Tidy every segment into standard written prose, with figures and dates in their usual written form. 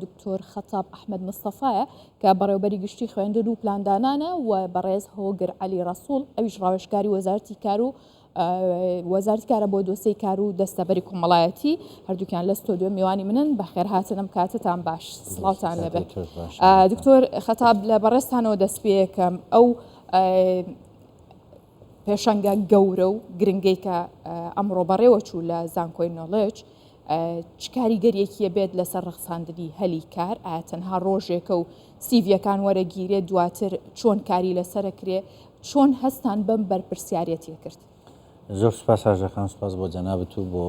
دکتۆر خەتاب ئەحمەد مستەفایە کە بەڕێوەبەری گشتی خوێندن و پلاندانانە و بەڕێز هۆگر عەلی ڕەسوڵ ئەویش ڕاوێژکاری وەزارەتی کار و وەزارەتی کارە بۆ دۆسەی کار و دەستەبەری کۆمەڵایەتی هەردووکیان لە ستۆدیۆ میوانی منن بەخێر هاتن ئەم کاتتان باش سڵاوتان لەبێت. دکتۆر خەتاب لە بەڕێستانەوە دەست پێ یەکەم ئەو پێشەنگە گەورە و گرنگەی کە ئەمڕۆ بەڕێوە چوو لە زانکۆی نۆڵێج چ کاریگەریەکیە بێت لەسەر ڕەخساندنی هەلی کار ئایا تەنها ڕۆژێکە و سیڤیەکان وەرەگیرێت دواتر چۆن کاری لەسەرەکرێ چۆن هەستان بەم بەرپرسیارەتی کرد؟ زۆر سوپاس ئاژەخان، سوپاس بۆ جەنابەت و بۆ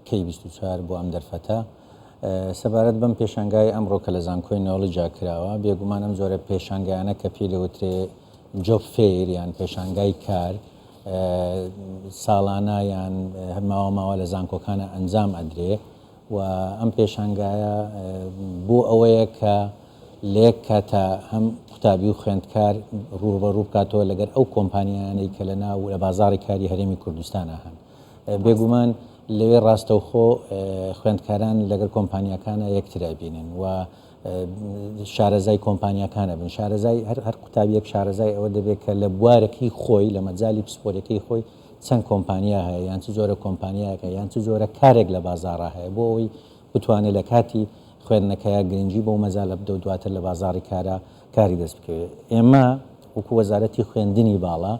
کەی 24 بۆ ئەم دەرفەتە. سەبارەت بەم پێشەنگای ئەمڕۆ کە لە زانکۆی نۆڵجا کراوە، بێگومان ئەم جۆرە پێشەنگایانە کە پێی دەوترێ جۆب فێر یان پێشەنگای کار ساڵانە یان ماوە لە زانکۆکانە ئەنجام ئەدرێ و ئەم پێشەنگایە بۆ ئەوەیە کە لێک کاتە هەم قوتابی و خوێندکار ڕوبەڕوو بکاتەوە لەگەر ئەو کۆمپانیانەی کە لە ناو لە بازاڕی کاری هەرێمی کوردستانە هەن. بێگومان لەوێ ڕاستەوخۆ خوێندکاران لەگەر کۆمپانیەکانە یەکترا بینن و شارەزای کۆمپانیەکانە بن. شارەزای هەر قوتابیەک شارەزای ئەوە دەبێت کە لە بوارەکەی خۆی لە مەجای پسپۆرەکەی خۆی چەند کۆمپانیا هەیە یان چ جۆرە کۆمپانیاکە یان چ جۆرە کارێک لە بازاڕە هەیە بۆ ئەوی بتوانێت لە کاتی خوێندنەکەیە گرنگی بۆ مەجال لە بدە و دواتر لە بازاڕی کارە کاری دەست بکەوێت. ئێمە وەکو وەزارەتی خوێندنی باڵا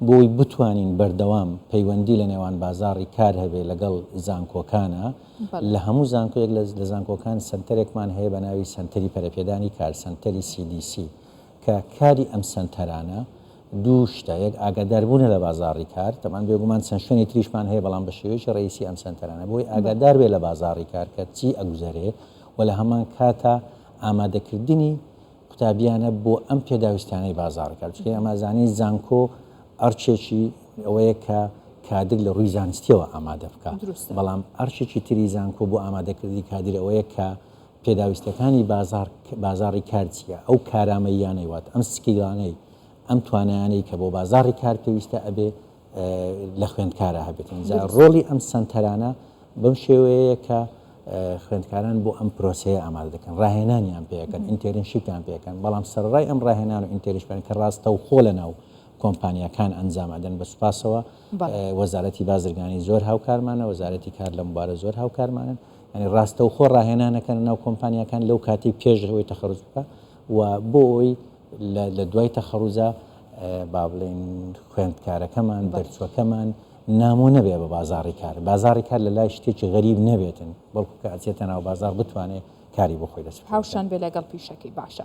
بۆی بتوانین بەردەوام پەیوەندی لە نێوان بازاڕی کار هەبێ لەگەڵ زانکۆکانە لە هەموو زانکۆیەک لە زانکۆکان سنتەرێکمان هەیە بە ناوی سنتەری پەرەپێدانی کار، سنتەری CDC کە کاری ئەم سنتەرانە دوو شتە، یەک ئاگاداربوونە لە بازاڕی کار، تەمان بێگومان چەند شوێنی تریشمان هەیە بەڵام بە شێوەیەکی ڕئیسی ئەم سنتەرانە بۆی ئاگادار بێ لە بازاڕی کار کە چی ئەگوزارێ و لە هەمان کاتە ئامادەکردنی قوتابیانە بۆ ئەم پێداویستانەی بازاڕی کار. چکە ئەمازانی زانکۆ ئەرچێکی ئەوەیە کە کادر لە ڕووی زانستیەوە ئامادە بکە، بەڵام ئەرچێکی تری زانکۆ بۆ ئامادەکردنی کادر ئەوەیە کە پێداویستەکانی بازاڕی کار چیە، ئەو کارامەییانەی وات ئەم سکیلانەی ئەم توانایانەی کە بۆ بازاڕی کار پێویستە ئەبێ لە خوێندکارە هەبێتن. ڕۆڵی ئەم سنتەرانە بەم شێوەیە کە خوێندکاران بۆ ئەم پرۆسەیە ئامادە دەکەن، ڕاهێنانیان پێەکەن، ئینتێرنشیپیان پێەکەن، بەڵام سەرڕای ئەم ڕاهێنان و ئینتێرنشیپیان کە ڕاستە و خۆ لە ناو کۆمپانیەکان ئەنجام ئەدەن. بە سوپاسەوە وەزارەتی بازرگانی زۆر هاوکارمانە، وەزارەتی کار لە مبارە زۆر هاوکارمانن، ینی ڕاستە و خۆ ڕاهێنانەکەن ناو کۆمپانیەکان لەو کاتی پێش ئەوەی تەخەڕوج بکە و بۆ ئەوەی لە دوای تەخەڕوجە با بڵێن خوێندکارەکەمان دەرچووەکەمان نامۆ نەبێ بە بازاڕی کار. بازاڕی کار لە لای شتێکی غەریب نەبێتن، بەڵکو کە ئەچێتە ناو بازاڕ بتوانێت کاری بۆ خۆی دەست بکات. هاوشان بێ لەگەڵ پیشەکەی باشە.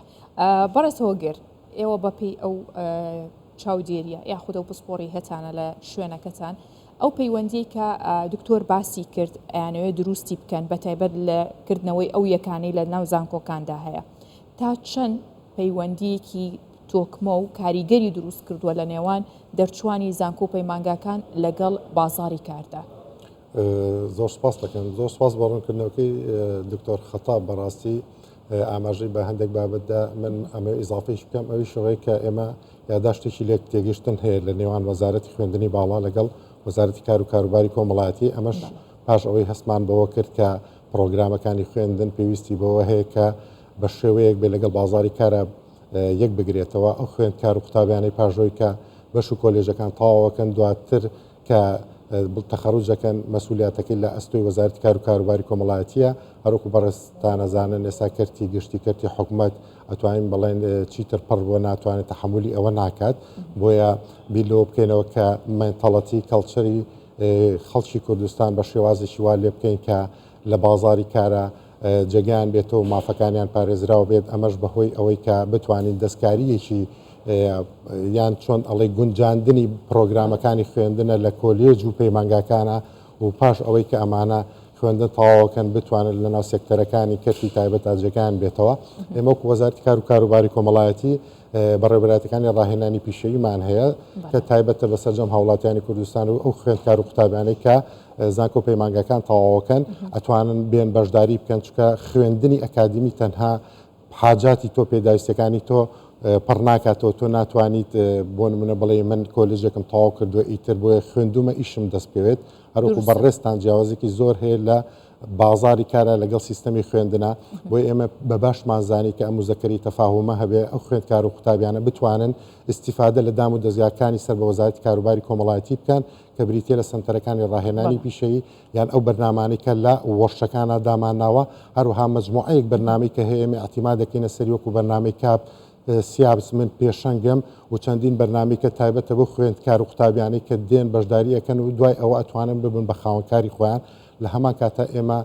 بەڕێز هۆگر، ئێوە بەپێی ئەو چاودێریە یاخود ئەو پسپۆڕی هەتانە لە شوێنەکەتان ئەو پەیوەندی کە دکتۆر باسی کرد ئەیانەوێت دروستی بکەن بەتایبەت لە کردنەوەی ئەو یەکانەی لە ناو زانکۆکاندا هەیە، تا چەند پەیوەندیەکی تۆکمە و کاریگەری دروست کردووە لە نێوان دەرچوانی زانکۆ پەیمانگاکان لەگەڵ بازاڕی کاردا؟ زۆر سپاس دەکەم، زۆر سپاس بە ڕوونکردنەوەکەی دکتۆر خەتاب. بەڕاستی ئاماژەی بە هەندێک بابەتدا من ئەمە ئیزافەیش بکەم، ئەوی شەوەی کە ئێمە یاداشتێکی لێک تێگەشتن هەیە لە نێوان وەزارەتی خوێندنی باڵا لەگەڵ وەزارەتی کار و کاروباری کۆمەڵایەتی. ئەمەش پاش ئەوەی هەستمان بەوە کرد کە پرۆگرامەکانی خوێندن پێویستی بەوە هەیە کە بە شێوەیەک بێ لەگەڵ بازاڕی کارە یەک بگرێتەوە. ئەو خوێندکار و قوتابیانەی پاژۆی کە بەش و کۆلێژەکان تەواوەکەن دواتر کە تەخەڕوجەکەن مەسئولیاتەکەی لە ئەستۆی وەزارەتی کار و کاروباری کۆمەڵایەتیە. هەروەکو بەڕێستانەزانن ئێستا کەرتی گشتی کەرتی حکوومەت ئەتوانین بڵێن چیتر پڕ بۆ ناتوانێت تەحملی ئەوە ناکات، بۆیە بیرلەوە بکەینەوە کە مێنتەڵەتی کەڵچەری خەڵکی کوردستان بە شێوازێکی وا لێ بکەین کە لە بازاڕی کارە جێگیان بێتەوە مافەکانیان پارێزراوە بێت. ئەمەش بەهۆی ئەوەی کە بتوانین دەستکاریەکی یان چۆن ئەڵێ گونجاندنی پرۆگرامەکانی خوێندنە لە کۆلێج و پەیمانگاکانە و پاش ئەوەی کە ئەمانە خوێندن تەواوەکەن بتوانن لە ناو سێکتەرەکانی کەرتی تایبەت ئاجەکان بێتەوە. ئێمە وەکو وەزارەتی کار و کاروباری کۆمەڵایەتی بەڕێوەبەراتەکانی ڕاهێنانی پیشەییمان هەیە کە تایبەتە بە سەرجەم هاوڵاتیانی کوردستان و ئەو خوێندکار و قوتابیانەی کە زانکۆ پەیمانگاکان تەواوەکەن ئەتوانن بێن بەشداری بکەن، چکە خوێندنی ئەکادمی تەنها حاجاتی تۆ پێداویستەکانی تۆ پڕ ناکاتەوە. تۆ ناتوانیت بۆ نمونە بڵێ من کۆلێژێکم تەواو کردووە ئیتر بۆیە خوێندومە ئیشم دەست پێوێت. هەروەکو بەڕێستان جیاوازێکی زۆر هەیە لە بازاری کارە لەگەڵ سیستەمی خوێندنە بۆی ئێمە بە باشمانزانی کە ئەم مزەکەری تەفاهمە هەبێ ئەو خوێندکار و قوتابیانە بتوانن استیفادە لە دام و دەستگاکانی سەر بە وەزارەتی کاروباری کۆمەڵایەتی بکەن کە بریتە لە سنتەرەکانی ڕاهێنانی پیشەیی یان ئەو بەرنامانەی کە لە وەرشەکانە دامانناوە هەروها مجموعەیەک بەرنامەی کە هەیە ئێمە ئەعتیماد دەکەینە سەری وەکو بەرنامەی کاپ سیابس من پێشەنگەم و چەندین بەرنامی کە تایبەتە بۆ خوێندکار و قوتابیانەی کە دێن بەشداری ئەەکەن و دوای ئەوە ئەتوانن ببن بە خاوەنکاری خۆیان لە هەمان کاتە ئێمە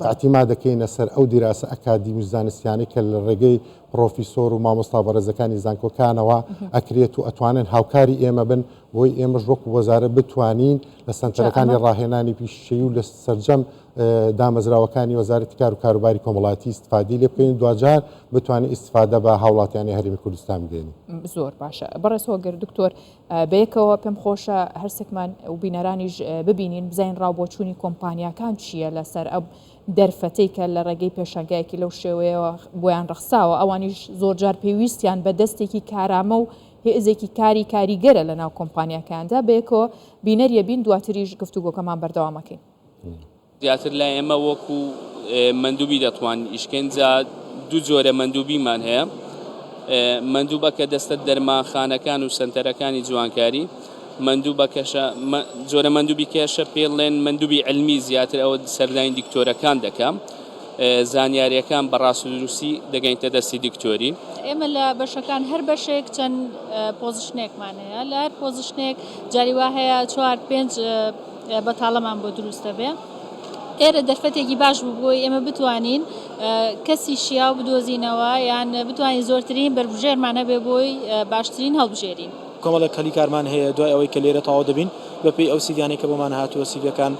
ئاعتیماد دەکەینە سەر ئەو دیراسە ئەکادیمی زانستیانی کە لە ڕێگەی پرۆفیسۆر و مامۆستا بەڕێزەکانی زانکۆکانەوە ئەکرێت و ئەتوانن هاوکاری ئێمە بن بۆی ئێمەش وەکو وەزارە بتوانین لە سنتەرەکانی ڕاهێنانی پیشەیی و لە سەرجەم دامەزراوەکانی وەزارەتی کار و کاروباری کۆمەڵایەتی استفادی لێ بکەین دوجار بتوانین استفادە بە هاوڵاتیانی هەرێمی کوردستان بگەین. زۆر باشە بەڕێز هۆگر دکتۆر بەیەکەوە پێم خۆشە هەرسێکمان و بینەرانیش ببینین بزین ڕاوبۆچوونی کۆمپانیاکان چییە لەسەر ئەو دەرفەتەی کە لە ڕێگەی پێشنگایەکی لەو شێوەیەوە بۆیان ڕخساوە ئەوانیش زۆرجار پێویستیان بە دەستێکی کارامە و هێزێکی کاریگەرە لە ناو کۆمپانیاکاندا بەیەکەوە بینەریە بین دواتریش گفتوگۆکەمان بەردەوامەکەین. زیاتر لە ئێمە وەکو مندوبی دەتوان ئیشکەنجا دوو جۆرە مندوبیمان هەیە مندوبە کە دەستە دەرمانخانەکان و سنتەرەکانی جوانکاری مندوبەکەشە جۆرە مندوبی کێشە پێڵێن مندوبی علمی زیاتر ئەوە سەردانی دیکتۆرەکان دەکەم زانیاریەکان بەڕاست و دروستی دەگەینتە دەستی دیکتۆری ئێمە لە بەشەکان هەر بەشێک چەند پۆزیشنێکمان هەیە لە هەر پۆزیشنێک جاریوا هەیە 4-5 بەتاڵەمان بۆ دروستە بێ ئێرە دەرفەتێکی باش بوو بۆی ئێمە بتوانین کەسی شیاو بدۆزینەوە یان بتوانین زۆرترین بەربژێرمان هەبێ بۆی باشترین هەڵبژێرین کۆمەڵە کەلی کارمان هەیە دوای ئەوەی کە لێرە تەواو دەبین بەپێی ئەو سیدیانەی کە بۆمان هاتووە سیدەکان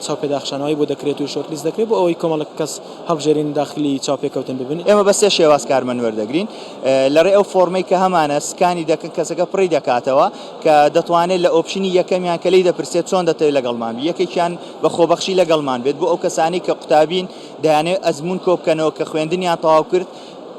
چاوپێداخشانەوەی بۆ دەکرێت و شۆرتلیست دەکرێت بۆ ئەوەی کۆمەڵە کەس هەڵبژێرین داخلی چاوپێکەوتن ببین ئێمە بە سێ شێواز کارمەند وەردەگرین لەڕێ ئەو فۆرمەی کە هەمانە سکانی دەکەن کەسەکە پڕی دەکاتەوە کە دەتوانێت لە ئۆپشنی یەکەمیان کە لی دەپرسێت چۆن دەتەوێت لەگەڵمان یەکێکیان بە خۆبەخشی لەگەڵمان بێت بۆ ئەو کەسانی کە قوتابین دەیانێت ئەزمون کۆبکەنەوە کە خوێندنیان تەواو کرد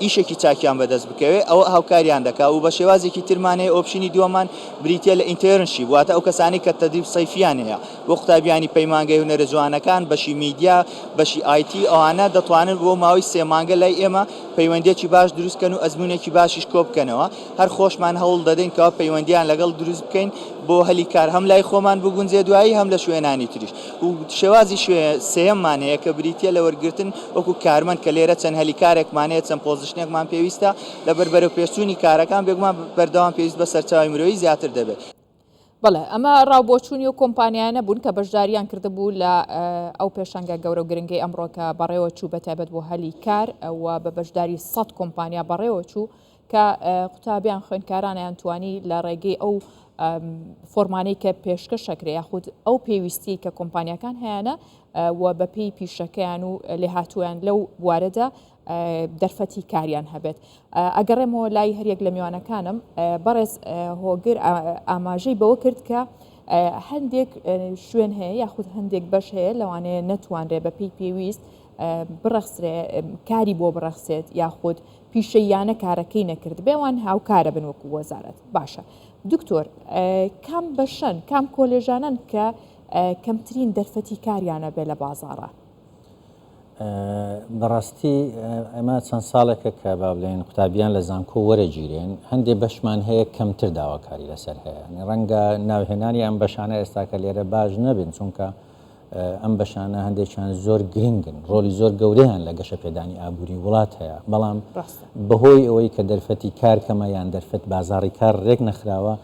ئیشێکی چاکیان بەدەست بکەوێت ئەوە هاوکاریان دەکا و بە شێوازێکی ترمانەیە ئۆپشنی دووەمان بریتە لە ئینتێرنشی واتە ئەو کەسانی کە تەدریب سەیفیان هەیە بۆ قوتابیانی پەیمانگەی هونەرە جوانەکان بەشی میدیا بەشی ئایتی ئەوانە دەتوانن بۆ ماوەی 3 مانگە لای ئێمە پەیوەندێکی باش دروستکەن و ئەزمونێکی باشیش کۆ بکەنەوە هەر خۆشمان هەوڵ دەدەین کەەوە پەیوەندیان لەگەڵ دروست بکەین بۆ هەلی کار هەم لای خۆمان بگونجێ دوایی هەم لە شوێنانی تریش و شێوازی سێەممان هەیە کە بریتە لە وەرگرتن وەکو کارمەند کە لێرە چەند هەلی کارێکمانەیە چەند پۆزیشنێکمان پێویستە لە بەربەرە پێشچوونی کارەکان بێگومان بەردەوام پێویست بە سەرچاوی مرۆیی زیاتر دەبێت. بەڵێ ئەمە ڕاوبۆچوونی و کۆمپانیانە بوون کە بەشداریان کردبوو لە ئەو پێشەنگە گەورە و گرنگی ئەمڕۆکە بەڕێوە چوو بەتایبەت بۆ هەلی کار ئەوە بە بەشداری 100 کۆمپانیا بەڕێوە چوو کە قوتابیان خوێندکارانیان توانی لە ڕێگەی ئەو فۆرمانەی کە پێشکەشەکرێ یاخود ئەو پێویستی کە کۆمپانیەکان هەیەە و بەپێی پیشەکەیان و لێهاتوویان لەو بوارەدا دەرفەتی کاریان هەبێت ئەگەڕێمەوە لای هەریەک لە میوانەکانم بەڕێز هۆگر ئاماژەی بەوە کرد کە هەندێک شوێن هەیە یاخود هەندێک بەش هەیە لەوانەیە نەتوانرێ بەپێی پێویست بڕەخسرێ کاری بۆ بڕەخسێت یاخود پیشەیانە کارەکەی نەکرد بێوان هاوکارە بن وەکو وەزارەت باشە دکتۆر کام بەشەن کام کۆلێژانن کە کەمترین دەرفەتی کاریانە بێ لە بازاڕە بەڕاستی ئەمە چەند ساڵێکە کە با بڵێن قوتابیان لە زانکۆ وەرەگیرێن هەندێک بەشمان هەیە کەمتر داواکاری لەسەر هەیە ڕەنگە ناوهێنانی ئەم بەشانە ئێستاکە لێرە باش نەبن چونکە ئەم بەشانە هەندێکیان زۆر گرنگن ڕۆلی زۆر گەورەیان لە گەشە پێدانی ئابووری وڵات هەیە بەڵام بەهۆی ئەوەی کە دەرفەتی کار کەمە یان دەرفەت بازاڕی کار ڕێک نەخراوە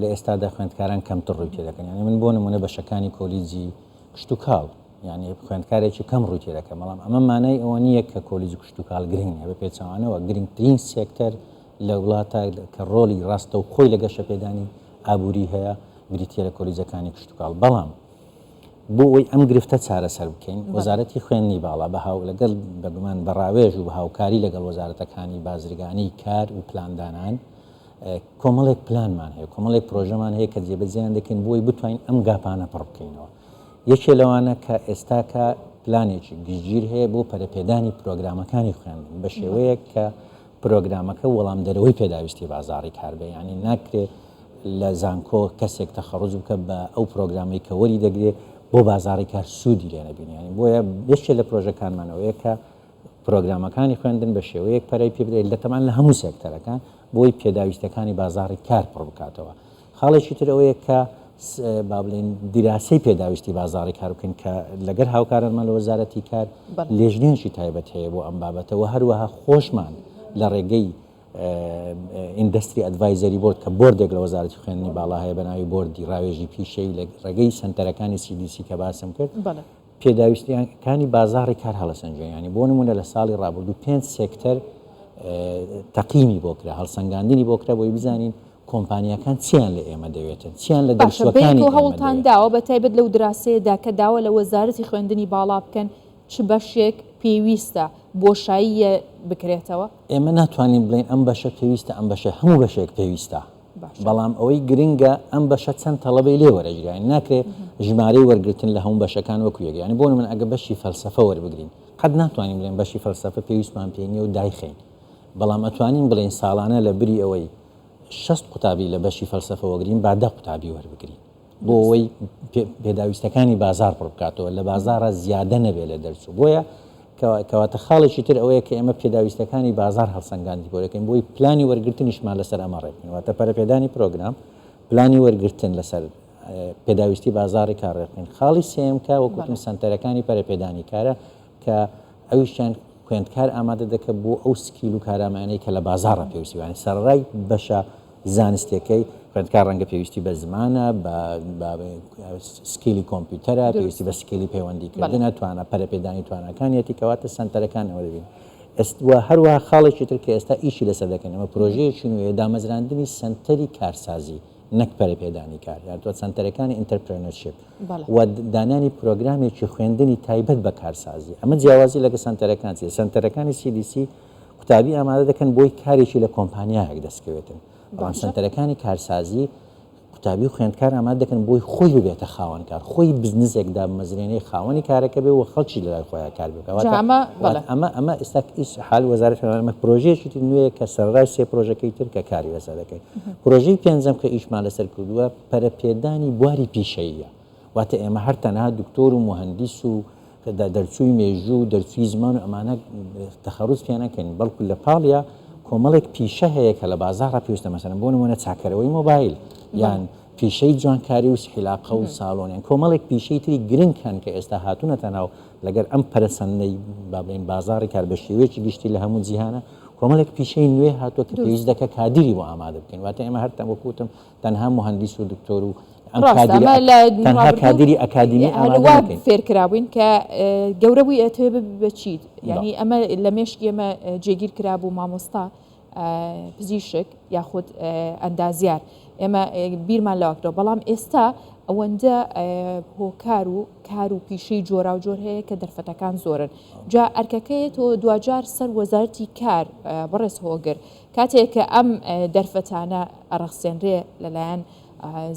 لە ئێستادا خوێندکاران کەمتر ڕووی تێ دەکەن یعنی من بۆ نمونە بەشەکانی کۆلیجی کشت و کاڵ یعنی خوێندکارێکی کەم ڕووی تێ دەکەم بەڵام ئەمە مانای ئەوە نییە کە کۆلیجی کشت و کاڵ گرنگ نیە بە پێچەوانەوە گرنگترین سێکتەر لە وڵاتە کە ڕۆلی ڕاستە و خۆی لە گەشە پێدانی ئابووری هەیە بریتە لە کۆلیجەکانی کشت و کاڵ بەڵام بۆ ئەوی ئەم گرفتە چارەسەر بکەین وەزارەتی خوێندنی باڵا بەهاو لەگەڵ بەگومان بەڕاوێژ و بەهاوکاری لەگەڵ وەزارەتەکانی بازرگانی کار و پلاندانان کۆمەڵێک پلانمان هەیە کۆمەڵێک پرۆژەمان هەیە کە جێبەجێیان دەکەین بۆی بتوانین ئەم گاپانە پڕ بکەینەوە یەکێ لەوانە کە ئێستاکە پلانێکی گشتگیر هەیە بۆ پەرەپێدانی پرۆگرامەکانی خوێندن بە شێوەیەک کە پرۆگرامەکە وەڵام دەرەوەی پێداویستی بازاڕی کار بێ ینی ناکرێت لە زانکۆ کەسێک تەخەڕوج بکە بە ئەو پرۆگرامی کە وەری دەگرێت بۆ بازاری کار سوودی لێ نەبینیانی بۆیە یەکێک لە پرۆژەکانمانەوەیە کە پرۆگرامەکانی خوێندن بە شێوەیەک پەرەی پێ بدەیت دەتەمان لە هەموو سێکتەرەکان بۆی پێداویستەکانی بازاری کار پڕ بکاتەوە. خاڵێکی تر ئەوەیە کە با بڵێن دیراسی پێداویستی بازاری کار بکەین کە لەگەر هاوکارانمان لە وەزارەتی کار لێژنێکی تایبەت هەیە بۆ ئەم بابەتەوە هەروەها خۆشمان لە ڕێگەی ئیندەستری ئەدڤایزەری بۆرد کە بۆردێک لە وەزارەتی خوێندنی باڵا هەیە بە ناوی بۆردی ڕاوێژی پیشەی لە ڕێگەی سنتەرەکانی CDC کە باسم کرد پێداویستیەکانی بازاری کار هەڵەسەنجێنیانی بۆ نمونە لە ساڵی ڕابردوو 5 سێکتەر تەقیمی بۆ کرا هەڵسەنگاندنی بۆ کرا بۆی بزانین کۆمپانیەکان چیان لە ئێمە دەوێتن چیان لە دەرسەکانی هەوڵتان داوە بە تایبەت لەو دراسەیەدا کە داوە لە وەزارەتی خوێندنی باڵا بکەن چ بەشێک پێویستە بۆشاییە بکرێتەوە؟ ئێمە ناتوانین بڵین ئەم بەشە پێویستە ئەم بەشە هەموو بەشێک پێویستە بەڵام ئەوەی گرنگە ئەم بەشە چەند تەڵەبەی لێ وەرەگیرانی ناکرێت ژمارەی وەرگرتن لە هەموو بەشەکان وەکو یەکیانی بۆ من ئەگە بەشی فەلسەفە وەربگرین قەت ناتوانین بڵێن بەشی فەلسەفە پێویستمان پێ نییە و دایخین بەڵام ئەتوانین بڵێن ساڵانە لە بری ئەوەی 6 قوتابی لە بەشی فەلسەفە وەرگرین با 10 قوتابی وەربگرین بۆ ئەوەی پێداویستەکانی بازار پڕ بکاتەوە لە بازارە زیادە نەبێت لە دەرچوو بۆیە کەواتە خاڵێکی تر ئەوەیە کە ئێمە پێداویستەکانی بازار هەڵسەنگاندی بۆ دەکەین بۆی پلانی وەرگرتنیشمان لەسەر ئەمە ڕێکین واتە پەرەپێدانی پرۆگرام پلانی وەرگرتن لەسەر پێداویستی بازاری کار ڕێکین خاڵی سێم کە وەکوتم سنتەرەکانی پەرەپێدانی کارە کە ئەویشیان خوێندکار ئامادە دەکە بۆ ئەو سکیل و کارامانەی کە لە بازارڕ پێویستیوانی سەرڕای بەشە زانستیەکەی خوێندکار ڕەنگە پێویستی بە زمانە بە سکیلی کۆمپیوتەرە پێویستی بە سکیلی پەیوەندیکردن ناتوانە پەرەپێدانی توانەکانیەتی کەواتە سنتەرەکان ئەوە دەبین هەروەها خاڵێکی تر کە ئێستا ئیشی لەسەر دەکەن ئەمە پرۆژەیەکی نوێ دامەزراندنی سنتەری کارسازی نەک پەرەپێدانی کار یاخود سنتەرەکانی ئینتەرپرێنەرشیپ و دانانی پرۆگرامێکی خوێندنی تایبەت بە کارسازی ئەمە جیاوازی لەگە سنتەرەکان سنتەرەکانی CDC قوتابی ئامادە دەکەن بۆی کارێکی لە کۆمپانیایەک دەستکەوێتن بەڵام سنتەرەکانی کارسازی قوتابی و خوێندکار ئامادە دەکەن بۆی خۆی ببێتە خاوەنکار خۆی بزنسێکدا مەزرێنەی خاوەنی کارەکە بێ و خەڵکی لەلای خۆیان کار بکات ئەمە ئێستا حال وەزارەتی خوێندنەوە پرۆژەیەکی نوێ کە سەرڕای سێ پرۆژەکەی تر کە کاری لەسەر دەکەین پرۆژەی پێنجەم کە ئیشمان لەسەر کردووە پەرەپێدانی بواری پیشەییە واتە ئێمە هەر تەنها دکتۆر و مهندس و دەرچووی مێژوو و دەرچووی زمان و ئەمانە تەخەڕوز پێ نەکەین بەڵکو لە پاڵیا کۆمەڵێک پیشە هەیە کە لە بازارڕ پێویستە مەسەن بۆ نمونە چاکەرەوەی مۆبایل یان پیشەی جوانکاری و سحیلاقە و ساڵۆنیان کۆمەڵێک پیشەی تری گرنگ هەن کە ئێستا هاتوونەتە ناو لەگەر ئەم پەرسەندەی بابلین بازاری کار بە شێوەیەکی گشتی لە هەموو جیهانە کۆمەڵێک پیشەی نوێ هاتووە کە پێویست دەکە کادیری بۆ ئامادە بکەین واتە ئێمە هەرتان وەکوتم تەنها مهندس و دکتۆر و تەنها کادری ئەکادمی فێرکرابووین کە گەورە بووی ئەتوێ بچیت یعنی ئەمە لە مێشکی ئێمە جێگیر کرابوو مامۆستا پزیشک یاخود ئەندازیار ئێمە بیرمان لاکرەوە بەڵام ئێستا ئەوەندە هۆکار و کار و پیشەی جۆرا و جۆر هەیە کە دەرفەتەکان زۆرن جا ئەرکەکەیەتەوە دوجار سەر وەزارەتی کار بەڕێز هۆگر کاتێک کە ئەم دەرفەتانە ئەڕەخسێنرێ لەلایەن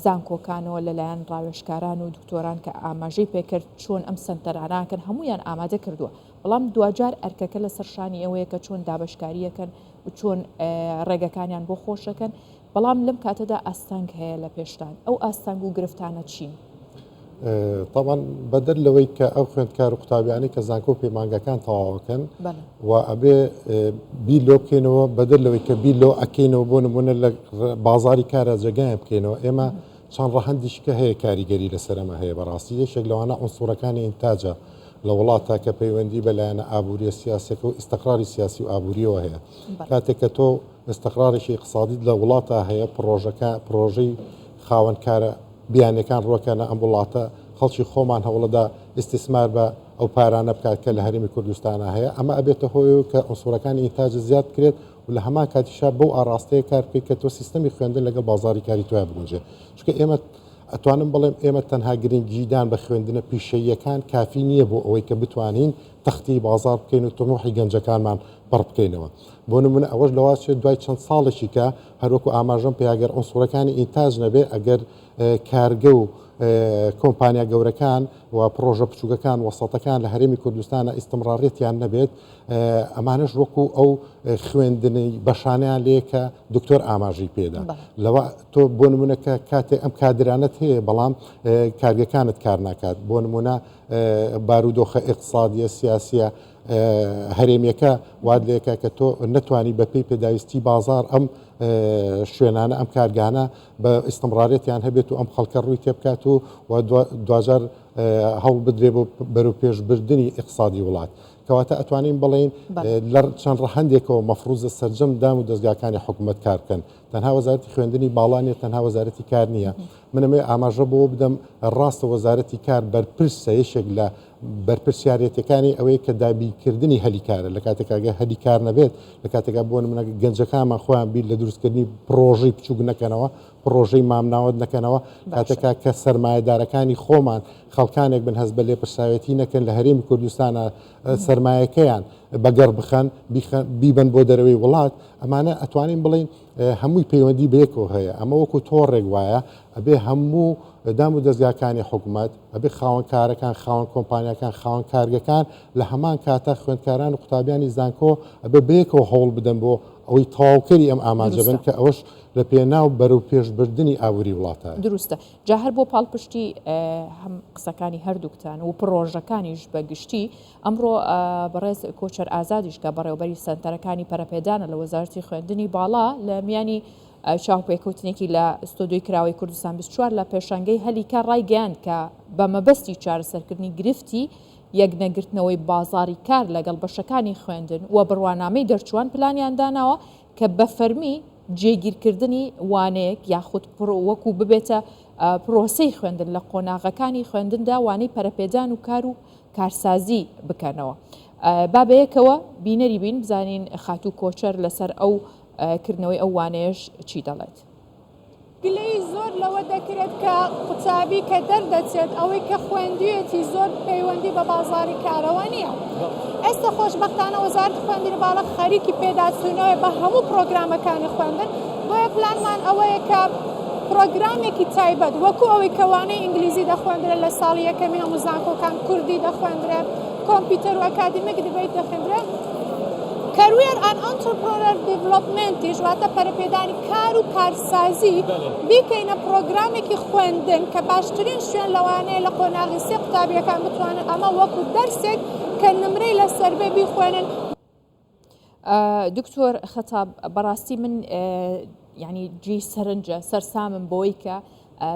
زانکۆکانەوە لەلایەن ڕاوێژکاران و دکتۆران کە ئاماژەی پێکرد چۆن ئەم سنتەراناکەن هەمویان ئامادە کردووە بەڵام دوجار ئەرکەکە لە سەرشانی ئەوەیە کە چۆن دابشکاریەکەن و چۆن ڕێگەکانیان بۆ خۆشەکەن بەڵام لەم کاتەدا ئاستانگ هەیە لە پێشتان ئەو ئاستانگ و گرفتانە چین؟ طبعا بەدەر لەوەی کە ئەو خوێندکار و قوتابیانی کە زانکۆ پەیمانگەکان تەواوەکەن و ئەبێ بیلۆ بکەینەوە بەدەر لەوەی کە بیلۆ ئەکەینەوە بۆ نمونە لە بازاری کارە جێگایان بکەینەوە ئێمە چەند ڕەهەندیشکە هەیە کاریگەری لەسەرەمە هەیە بەڕاستی یەکێک لەوانە ئونسوورەکانی ئینتاجە لە وڵاتە کە پەیوەندی بەلایەنە ئابووری سیاسەکە و ئیستقراری سیاسی و ئابووریەوە هەیە کاتێک کە تۆ استقرارێکی اقتصادی لە وڵاتە هەیە پرۆژەی خاوەنکارە بیانەکان ڕوەکەنە ئەم وڵاتە خەڵکی خۆمان هەوڵەدا ئیستثمار بە ئەو پارانە بکات کە لە هەرێمی کوردستانە هەیە ئەمە ئەبێتە هۆی کە ئونسوورەکانی ئینتاج زیاد کرێت و لە هەمان کاتیشا بەو ئاراستەیە کار بکەیت کە تۆ سیستەمی خوێندن لەگەڵ بازاری کاری توای بگونجێ چونکە ئێمە ئەتوانم بڵێم ئێمە تەنها گرنگیدان بە خوێندنە پیشەیەکان کافی نییە بۆ ئەوەی کە بتوانین تەختی بازار بکەین و تۆمۆحی گەنجەکانمان پڕ بکەینەوە بۆ نمونە ئەوەش لەواشێت دوای چەند ساڵێکی کە هەروەکو ئاماژەم پێیاگەر ئونسوورەکانی ئینتاج نەبێ ئەگەر کارگە و کۆمپانیا گەورەکان و پرۆژە بچووکەکان وەسەڵەکان لە هەرێمی کوردستانە ئیستمڕاڕێتیان نەبێت ئەمانش وەکو ئەو خوێندنی بەشانیان لێکە دکتۆر ئاماژی پێدا لەوە تۆ بۆ نمونونەکە کاتێک ئەم کادرانت هەیە بەڵام کارگەکانت کار ناکات بۆ نمونە بارودۆخە ئیقتصادیە سیاسیە هەرێمیەکە واد لێکە کە تۆ نەتوانی بە پێی پێداویستی بازار ئەم شوێنانە ئەم کارگانە بە ئیستمڕارێتیان هەبێت و ئەم خەڵکە ڕووی تێبکات و دوجار هەوڵ بدرێ بۆ بەرەو پێشبردننی ئیقتصادی وڵات کەواتە ئەتوانین بڵین لە چەند ڕەهندێکەوە مەفروزە سەرجەم دام و دەستگاکانی حکوومەت کار بکەن تەنها وەزارەتی خوێندنی باڵانیە تەنها وەزارەتی کار نییە منەمێ ئاماژە بۆ بدەم ڕاستە وەزارەتی کار بەرپرسە یەشێک لە بەرپرسیارەتەکانی ئەوەیە کە دابیکردنی هەلیکارە لە کاتێکاگە هەلیکار نەبێت لە کاتێکا بۆ منە گەنجەکانمان خۆیان بیر لە دروستکردنی پرۆژەی بچووک نەکەنەوە پرۆژەی مامناوت نەکەنەوە کاتێکا کە سەرمایهدارەکانی خۆمان خەڵکانێک بن هەست بە لێپرساوەتی نەکەن لە هەرێمی کوردستانە سەرمایەکەیان بەگەڕ بخەن بیبن بۆ دەرەوەی وڵات ئەمانە ئەتوانین بڵین هەمووی پەیوەندی بەیەکەوە هەیە ئەمە وەکو تۆڕێک وایە ئەبێ هەموو دام و دەستگاکانی حکوومەت ئەبێ خاوەن کارەکان خاوەن کۆمپانیەکان خاوەن کارگەکان لە هەمان کاتە خوێندکاران و قوتابیانی زانکۆ ئەبێ بەیەکەوە هەوڵ بدەن بۆ ئەوەی تەواوکەری ئەم ئامانجە بن کە ئەوەش لە پێناو بەرەو پێشبردننی ئاوری وڵاتە دروستە جا هەر بۆ پاڵپشتی هەم قسەکانی هەردووکتان و پرۆژەکانیش بەگشتی ئەمڕۆ بەڕێز کۆچەر ئازادیش کە بەڕێوەبەری سەنتەرەکانی پەرەپێدانە لە وەزارەتی خوێندنی باڵا لە میانی چاوپێکەوتنێکی لە ستۆدیۆی کراوەی کوردستان 24 لە پێشانگەی هەلیکە ڕایگەیاند کە بە مەبەستی چارەسەرکردنی گرفتی یەکنەگرتنەوەی بازاری کار لەگەڵ بەشەکانی خوێندن و بڕوانامەی دەرچوان پلانیان داناوە کە بە فەرمی جێگیرکردنی وانەیەک یاخود وەکو ببێتە پرۆسەی خوێندن لە قۆناغەکانی خوێندندا وانەی پەرەپێدان و کار و کارسازی بکەنەوە بابەیەکەوە بینەری بین بزانین خاتوو کۆچەر لەسەر ئەو کردنەوەی ئەو وانەیەش چی دەڵێت گلەی زۆر لەوە دەکرێت کە قوتابی کە دەردەچێت ئەوەی کە خوێندوێتی زۆر پەیوەندی بە بازاری کارەوە نییە ئێستا خۆشبەختانە وەزارەتی خوێندنی باڵا خەریکی پێداچوونەوەی بە هەموو پرۆگرامەکانی خوێندن بۆیە پلانمان ئەوەیە کە پرۆگرامێکی تایبەت وەکو ئەوەی کەوانەی ئینگلیزی دەخوێندرێت لە ساڵی یەکەمی هەموو زانکۆکان کوردی دەخوێندرێت کۆمپیوتەر و ئەکادیمیک دەبێت دەخوێندرێت کەروێر ئان ئەنترپرۆنەر دیڤلۆپمنتیش واتە پەرەپێدانی کار و کارسازی بیکەینە پرۆگرامێکی خوێندن کە باشترین شوێن لەوانەیە لە قۆناغی سێ قوتابیەکان بتوانن ئەمە وەکو دەرسێک کە نمرەی لەسەر بێ بیخوێنن. دکتۆر خەتاب بەڕاستی من یعنی جێی سەرنجە سەرسامم بۆی کە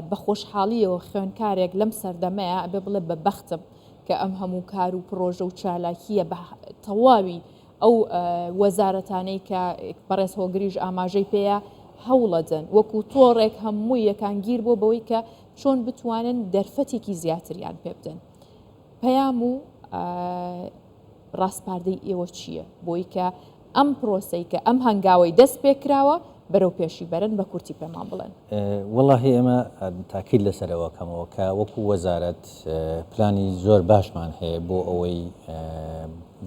بە خۆشحاڵیەوە خوێنکارێک لەم سەردەمەیە ئەبێ بڵێ بە بەختم کە ئەم هەموو کار و پرۆژە و چالاکیە بە تەواوی ئەو وەزارەتانەی کە بەڕێز هۆگریش ئاماژەی پێەیە هەوڵەدەن وەکو تۆڕێک هەمووی یەکان گیر بۆ بەوەی کە چۆن بتوانن دەرفەتێکی زیاتریان پێ بدەن پەیام و ڕاستپاردەی ئێوە چییە بۆی کە ئەم پرۆسەی کە ئەم هەنگاوەی دەست پێکراوە بەرەو پێشی بەرن بە کورتی پێمان بڵێن وەڵاهی ئێمە تاکید لەسەرەوە کەمەوە کە وەکو وەزارەت پلانی زۆر باشمان هەیە بۆ ئەوەی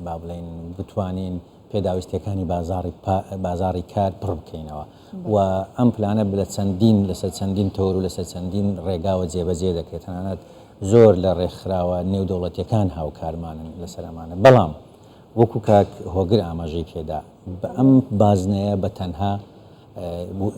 با بڵێن بتوانین پێداویستەکانی بازاری کار پڕ بکەینەوە و ئەم پلانە لەسەر چەندین تۆر و لەسەر چەندین ڕێگاوە جێبەجێ دەکرێت تەنانەت زۆر لە ڕێکخراوە نێودەوڵەتیەکان هاوکارمانن لەسەر ئەمانە بەڵام وەکو کاک هۆگر ئاماژەی پێدا بە ئەم بازنەیە بە تەنها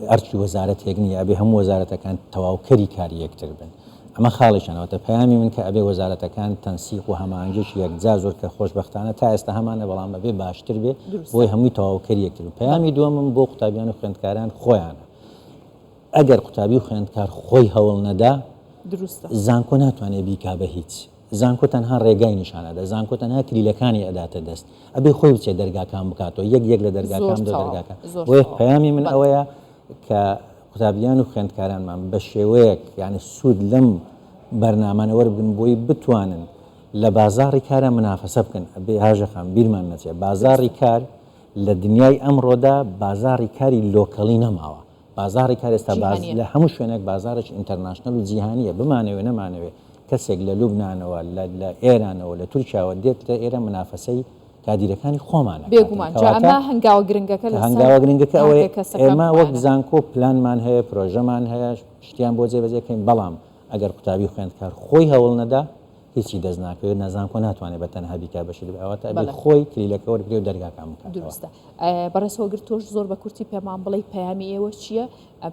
ئەرچی وەزارەتێک نیە ئەبێ هەموو وەزارەتەکان تەواوکەری کاری یەکتر بن ئەمە خاڵیشانەوەتە پەیامی من کە ئەبێ وەزارەتەکان تەنسیق و هەماهەنگیش یەکجا زۆر کە خۆشبەختانە تا ئێستا هەمانە بەڵام ئەبێ باشتر بێ بۆی هەمووی تەواوکەری یەکتر پەیامی دووەمم بۆ قوتابیان و خوێندکاران خۆیانە ئەگەر قوتابی و خوێندکار خۆی هەوڵ نەدا زانکۆ ناتوانێت بیکا بە هیچ زانکۆ تەنها ڕێگای نیشانەدا زانکۆ تەنها کلیلەکانی ئەداتە دەست ئەبێ خۆی بچێت دەرگاکان بکاتەوە یەک لە دەرگاکان دۆ دەرگاکان بۆیە پەیامی من ئەوەیە کە قوتابیان و خوێندکارانمان بە شێوەیەک یعنی سوود لەم بەرنامانە وەربگن بۆی بتوانن لە بازاری کارە منافەسە بکەن ئەبێ هاژەخان بیرمان نەچێت بازاری کار لە دنیای ئەمڕۆدا بازاری کاری لۆکەڵی نەماوە بازاری کار ئێستا لە هەموو شوێنێک بازارش ئینتەرناشنەل و جیهانیە بمانەوێ نەمانەوێت کەسێک لە لوبنانەوە لە ئێرانەوە لە تورکیاوە دێت لە ئێرە منافەسەی کادیرەکانی خۆمانە بێگومان ئەمە هەنگاوە گرنگەکە هەنگاوە گرنگەکە ئەوەی ئێمە وەک زانکۆ پلانمان هەیە پرۆژەمان هەیە شتیان بۆ جێبەجێکەین بەڵام ئەگەر قوتابی خوێندکار خۆی هەوڵ نەدا هیچی دەست ناکەوێت نەزانکۆ ناتوانێت بە تەنها بیکا بەشی ئەوەتە ئەبێت خۆی کلیلەکە وەرگرێ و دەرگاکان بکات. دروستە. بەڕێز هۆگر تۆش زۆر بە کورتی پێمان بڵێ پەیامی ئێوە چییە؟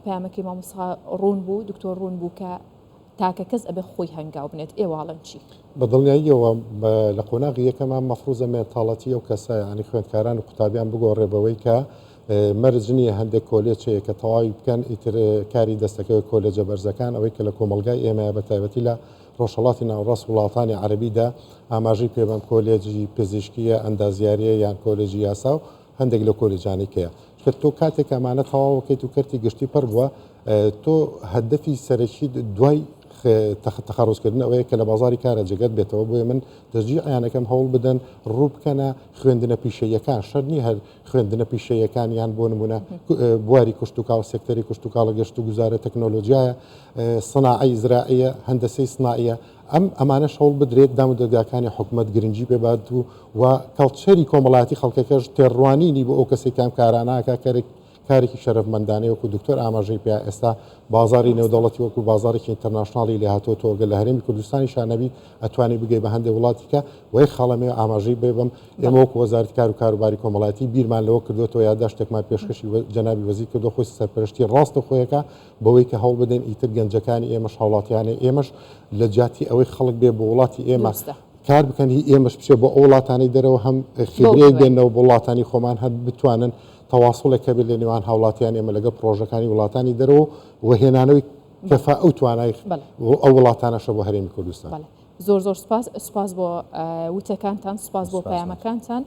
پەیامەکەی مامۆستا ڕوون بوو دکتۆر ڕوون بوو کە تاکە کەس ئەبێ خۆی هەنگاو بنێت ئێواڵن چی؟ بەدڵنیاییەوە لە قۆناغی یەکەمان مەفروزە مێنتاڵەتی ئەو کەسە ینی خوێندکاران و قوتابیان بگۆڕێبەوەی کە مەرجنی هەندێک کۆلێجەیە کە تەواوی بکەن ئیتر کاری دەستەکەی کۆلێجە بەرزەکان ئەوەی کە لە کۆمەلگای ئێمە بە تایبەتی لە ڕۆژهەڵاتی ناوڕاست وڵاتانی عەربیدا ئاماژەی پێبەم کۆلێجی پزیشکیە ئەندازیاریە یان کۆلێجی یاسا و هەندێک لە کۆلێجانی کەیە کە تۆ کاتێک ئەمانە تەواوەکەیت و کەرتی گشتی پڕ بووە تۆ هەدەفی سەرەکی دوای تەخەڕوزکردن ئەوەیە کە لە بازاری کارە جگەت بێتەوە بۆیە من دەستگیر ئەیانەکەم هەوڵ بدەن ڕوو بکەنە خوێندنە پیشەیەکان شەرنی هەر خوێندنە پیشەیەکان یان بۆ نمونە بواری کشتتوکاڵ سێکتەری کشتتوکاڵە گەشت و گوزارە تەکنۆلۆژیایە سناعی زراعیە هەندەسەی سنائیە ئەمانەش هەوڵ بدرێت دام و دەرگاکانی حکوومەت گرنگی پێبات و کەڵچەری کۆمەڵاتی خەڵکەکەش تێڕوانینی بۆ ئەو کەسێک کام کاراناکە کارێکی شەرەفمەندانەیە وەکو دکتۆر ئاماژەی پێ ئێستا بازاری نێودەوڵەتی وەکو بازارێکی ئینتەرناشناڵی لێ هاتۆ تۆگە لە هەرێمی کوردستانی شانەبی ئەتوانی بگەی بە هەندێک وڵاتیکە وی خەڵەمێ ئاماژەی بێبم ئێمە وەکو وەزارەتی کار و کاروباری کۆمەڵاتی بیرمان لەوە کردوێتەوە یادا شتێکمان پێشکەشی جەنابی وەزیر کردو خۆی سەرپەرشتی ڕاستە خۆیەکە بەوەی کە هەوڵ بدەین ئیتر گەنجەکانی ئێمەش هاوڵاتیانی ئێمەش لە جاتی ئەوەی خەڵک بێ بە وڵاتی ئێمە کار بکەن هی ئێمەش بچێ بۆ ئەو وڵاتانی دەرەوە هەم خبرەیەک بێنەوە بۆ وڵاتانی خۆمان هەر بتوانن تەواصلێکە بێت لە نێوان هاوڵاتیان ئێمە لەگەڵ پرۆژەکانی وڵاتانی دەرەوە وهێنانەوەی کەفا ئەو توانای ئەو وڵاتانەشە بۆ هەرێمی کوردستان. زۆر سپاس بۆ وتەکانتان سپاس بۆ پەیامەکانتان.